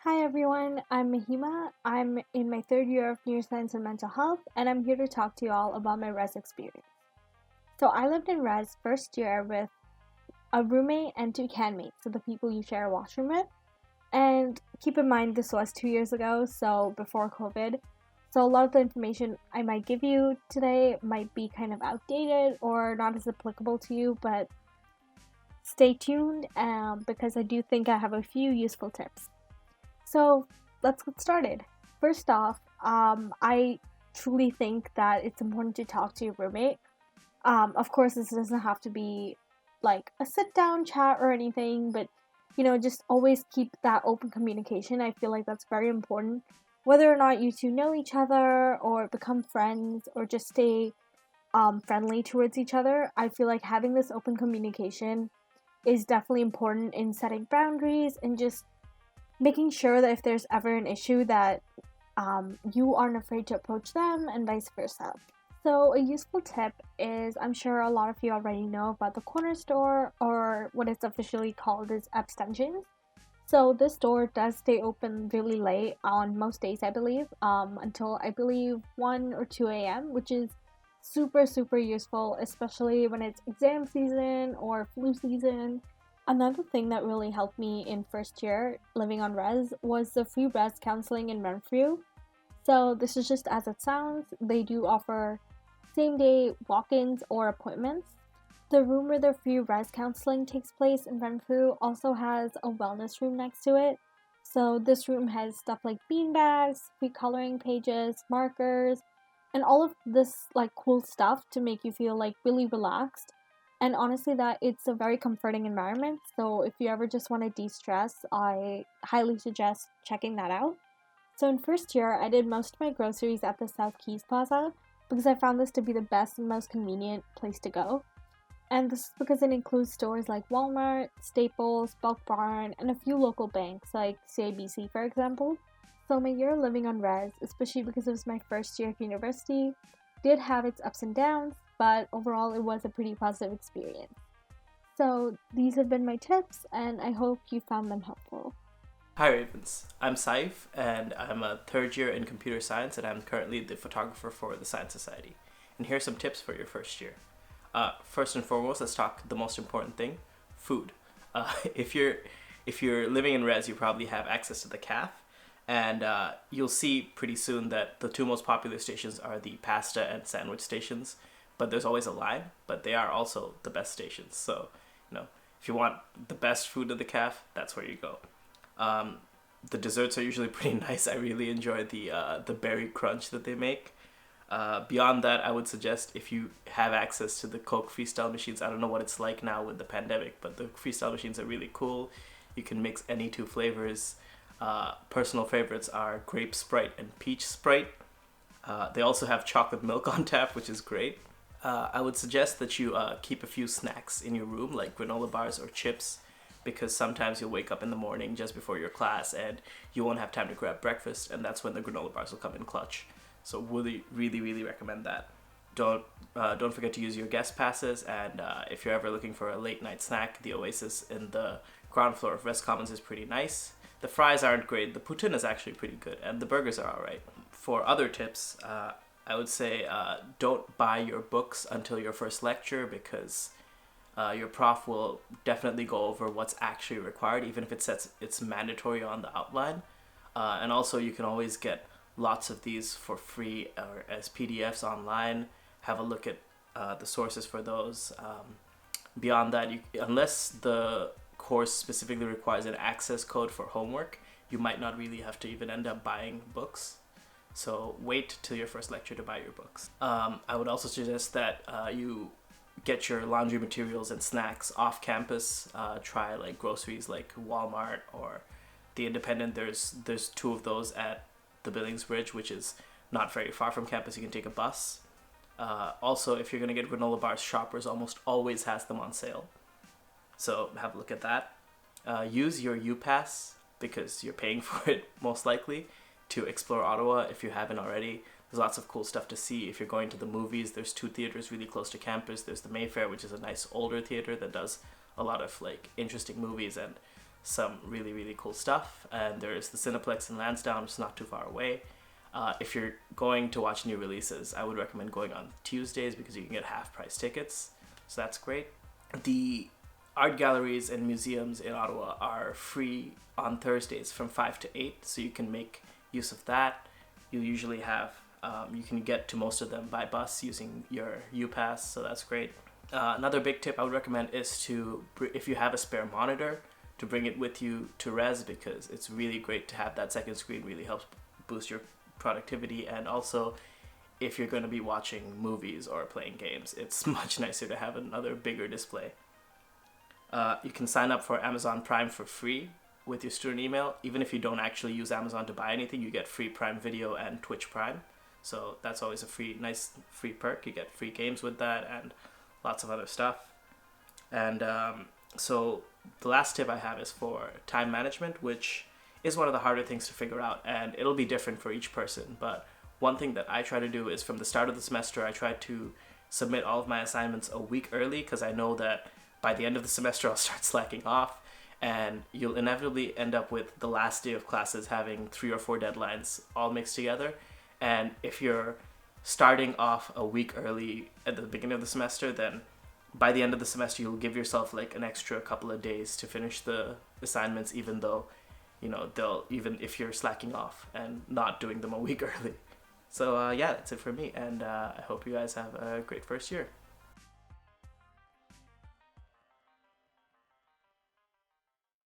Hi everyone, I'm Mahima. I'm in my third year of neuroscience and mental health, and I'm here to talk to you all about my res experience. So, I lived in res first year with a roommate and two canmates, so the people you share a washroom with. And keep in mind, this was 2 years ago, so before COVID. So, a lot of the information I might give you today might be kind of outdated or not as applicable to you, but stay tuned because I do think I have a few useful tips. So let's get started. First off, I truly think that it's important to talk to your roommate. Of course, this doesn't have to be like a sit down chat or anything, but just always keep that open communication. I feel like that's very important. Whether or not you two know each other or become friends or just stay friendly towards each other, I feel like having this open communication is definitely important in setting boundaries and just making sure that if there's ever an issue that you aren't afraid to approach them and vice versa. So a useful tip is I'm sure a lot of you already know about the corner store or what it's officially called is abstentions. So this store does stay open really late on most days, I believe, until I believe 1 or 2 a.m., which is super useful, especially when it's exam season or flu season. Another thing that really helped me in first year living on res was the free res counseling in Renfrew. So this is just as it sounds. They do offer same day walk-ins or appointments. The room where the free res counseling takes place in Renfrew also has a wellness room next to it. So this room has stuff like bean bags, free coloring pages, markers, and all of this like cool stuff to make you feel like really relaxed. And honestly, that it's a very comforting environment. So if you ever just want to de-stress, I highly suggest checking that out. So in first year, I did most of my groceries at the South Keys Plaza because I found this to be the best and most convenient place to go. And this is because it includes stores like Walmart, Staples, Bulk Barn, and a few local banks like CIBC, for example. So my year living on res, especially because it was my first year of university, did have its ups and downs, but overall it was a pretty positive experience. So these have been my tips, and I hope you found them helpful. Hi Ravens, I'm Saif and I'm a third year in computer science and I'm currently the photographer for the Science Society. And here are some tips for your first year. First and foremost, let's talk the most important thing: food. Uh, if you're if you're living in res, you probably have access to the caf, and you'll see pretty soon that the two most popular stations are the pasta and sandwich stations. But there's always a line, but they are also the best stations. So, if you want the best food at the caf, that's where you go. Um, the desserts are usually pretty nice. I really enjoy the berry crunch that they make. Beyond that, I would suggest if you have access to the Coke freestyle machines. I don't know what it's like now with the pandemic, but the freestyle machines are really cool. You can mix any two flavors. Personal favorites are grape Sprite and peach Sprite. They also have chocolate milk on tap, which is great. I would suggest that you keep a few snacks in your room, like granola bars or chips, because sometimes you'll wake up in the morning just before your class and you won't have time to grab breakfast, and that's when the granola bars will come in clutch. So really recommend that. Don't forget to use your guest passes, and if you're ever looking for a late night snack, the Oasis in the ground floor of West Commons is pretty nice. The fries aren't great. The poutine is actually pretty good, and the burgers are alright. For other tips, I would say don't buy your books until your first lecture because your prof will definitely go over what's actually required, even if it says it's mandatory on the outline. And also, you can always get lots of these for free or as PDFs online. Have a look at the sources for those. Beyond that, unless the course specifically requires an access code for homework, you might not really have to even end up buying books. So wait till your first lecture to buy your books. I would also suggest that you get your laundry materials and snacks off campus. Try like groceries like Walmart or the Independent. There's two of those at the Billings Bridge, which is not very far from campus. You can take a bus. Also, if you're gonna get granola bars, Shoppers almost always has them on sale. So have a look at that. Use your UPass because you're paying for it most likely to explore Ottawa if you haven't already. There's lots of cool stuff to see. If you're going to the movies, there's two theaters really close to campus. There's the Mayfair, which is a nice older theater that does a lot of like interesting movies, and some really, really cool stuff. And there's the Cineplex in Lansdowne, it's not too far away. If you're going to watch new releases, I would recommend going on Tuesdays because you can get half price tickets. So that's great. The art galleries and museums in Ottawa are free on Thursdays from 5 to 8, so you can make use of that. You usually have, you can get to most of them by bus using your UPass, so that's great. Another big tip I would recommend is to, if you have a spare monitor, to bring it with you to Res, because it's really great to have that second screen. Really helps boost your productivity, and also if you're going to be watching movies or playing games, it's much nicer to have another bigger display. You can sign up for Amazon Prime for free with your student email. Even if you don't actually use Amazon to buy anything, you get free Prime Video and Twitch Prime. So that's always a nice free perk. You get free games with that and lots of other stuff. And so the last tip I have is for time management, which is one of the harder things to figure out, and it'll be different for each person. But one thing that I try to do is from the start of the semester, I try to submit all of my assignments a week early, because I know that by the end of the semester, I'll start slacking off, and you'll inevitably end up with the last day of classes having 3 or 4 deadlines all mixed together. And if you're starting off a week early at the beginning of the semester, then by the end of the semester, you'll give yourself like an extra couple of days to finish the assignments, even though, even if you're slacking off and not doing them a week early. So yeah, that's it for me, and I hope you guys have a great first year.